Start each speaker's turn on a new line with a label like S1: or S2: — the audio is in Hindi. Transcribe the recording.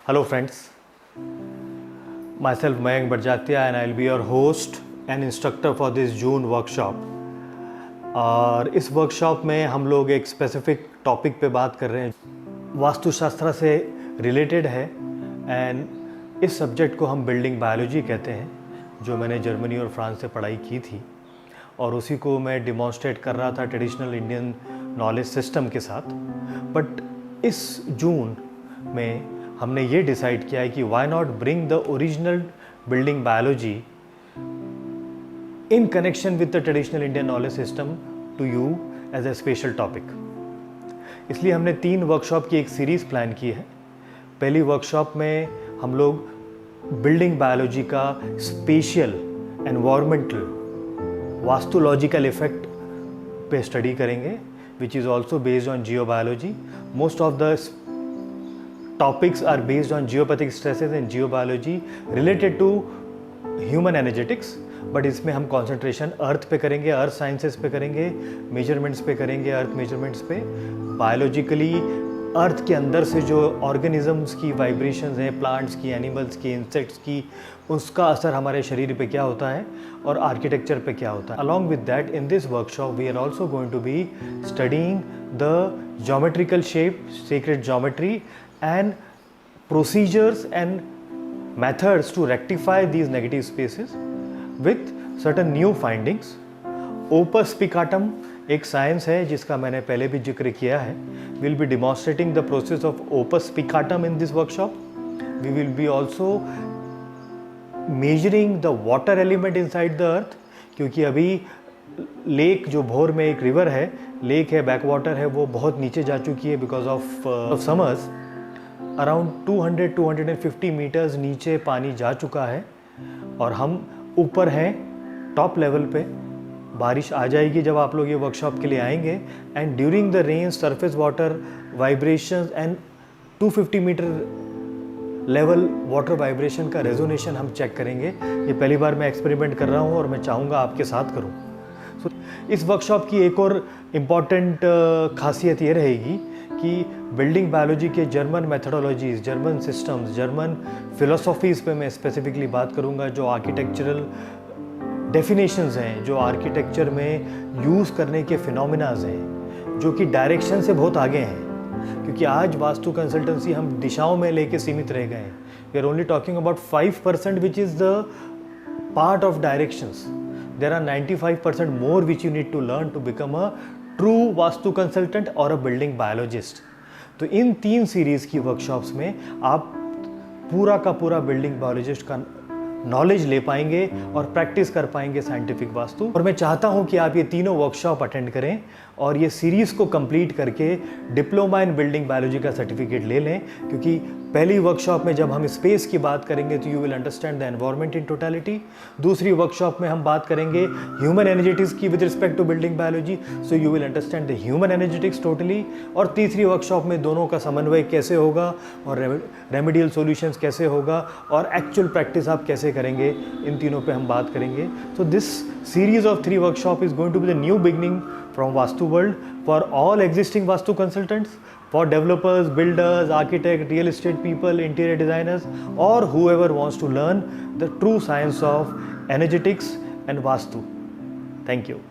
S1: Hello friends, myself Mayank Barjatia and I'll be your host and instructor for this June workshop. और इस वर्कशॉप में हम लोग एक स्पेसिफिक टॉपिक पे बात कर रहे हैं, वास्तुशास्त्र से रिलेटेड है एंड इस सब्जेक्ट को हम बिल्डिंग बायोलॉजी कहते हैं, जो मैंने जर्मनी और फ्रांस से पढ़ाई की थी और उसी को मैं डिमॉन्स्ट्रेट कर रहा था ट्रेडिशनल इंडियन नॉलेज सिस्टम के साथ। बट इस जून में हमने ये डिसाइड किया है कि why not bring the original building biology in connection with the traditional Indian knowledge system to you as a special topic. इसलिए हमने 3 वर्कशॉप की एक सीरीज़ प्लान की है। पहली वर्कशॉप में हम लोग बिल्डिंग बायोलॉजी का स्पेशियल एनवायरमेंटल वास्तुलॉजिकल इफेक्ट पे स्टडी करेंगे, which is also based on geobiology. Most of the topics are based on geopathic stresses and geobiology related to human energetics, but इसमें हम कंसंट्रेशन अर्थ पे करेंगे, अर्थ साइंसेस पे करेंगे, मेजरमेंट्स पे करेंगे, अर्थ मेजरमेंट्स पे। बायोलॉजिकली अर्थ के अंदर से जो ऑर्गेनिजम्स की वाइब्रेशंस हैं, प्लांट्स की, एनिमल्स की, इंसेक्ट्स की, उसका असर हमारे शरीर पे क्या होता है और आर्किटेक्चर पे क्या होता है। Along with that in this workshop we are also going to be studying the geometrical shape, sacred geometry and procedures and methods to rectify these negative spaces with certain new findings. Opus spicatum एक साइंस है जिसका मैंने पहले भी जिक्र किया है. We'll be demonstrating the process of opus spicatum in this workshop. We will be also measuring the water element inside the earth, क्योंकि अभी लेक जो भोर में एक रिवर है, लेक है, बैकवाटर है, वो बहुत नीचे जा चुकी है because of summers. Around 200-250 metres नीचे पानी जा चुका है और हम ऊपर हैं टॉप लेवल पे। बारिश आ जाएगी जब आप लोग ये वर्कशॉप के लिए आएंगे and during the rain surface water vibrations and 250 metre level water vibration का रेजोनेशन हम चेक करेंगे। ये पहली बार मैं एक्सपेरिमेंट कर रहा हूँ और मैं चाहूँगा आपके साथ करूँ। सो इस वर्कशॉप की एक और इम्पॉर्टेंट खासियत ये रहेगी कि बिल्डिंग बायोलॉजी के German methodologies, German systems, German philosophies पे मैं स्पेसिफिकली बात करूँगा, जो आर्किटेक्चरल डेफिनेशंस हैं, जो आर्किटेक्चर में यूज़ करने के फिनोमिनाज हैं, जो कि डायरेक्शन से बहुत आगे हैं। क्योंकि आज वास्तु कंसल्टेंसी हम दिशाओं में लेके सीमित रह गए हैं। We are only talking about 5% which is the part of directions. There are 95% more which you need to learn to become a true vastu consultant और अ बिल्डिंग बायोलॉजिस्ट। तो इन 3 सीरीज़ की वर्कशॉप्स में आप पूरा का पूरा बिल्डिंग बायोलॉजिस्ट का नॉलेज ले पाएंगे और प्रैक्टिस कर पाएंगे साइंटिफिक वास्तु। और मैं चाहता हूं कि आप ये तीनों वर्कशॉप अटेंड करें और ये सीरीज़ को कंप्लीट करके डिप्लोमा इन बिल्डिंग बायोलॉजी का सर्टिफिकेट ले लें, क्योंकि पहली वर्कशॉप में जब हम स्पेस की बात करेंगे तो you will understand the environment in totality. दूसरी वर्कशॉप में हम बात करेंगे ह्यूमन एनर्जेटिक्स की with respect to building biology, so you will understand the human energetics totally. और तीसरी वर्कशॉप में दोनों का समन्वय कैसे होगा और रेमेडियल सॉल्यूशंस कैसे होगा और एक्चुअल प्रैक्टिस आप कैसे करेंगे, इन तीनों पे हम बात करेंगे। So this series of 3 workshop is going to be the new beginning from Vastu world for all existing Vastu consultants, for developers, builders, architects, real estate people, interior designers, or whoever wants to learn the true science of energetics and Vastu. Thank you.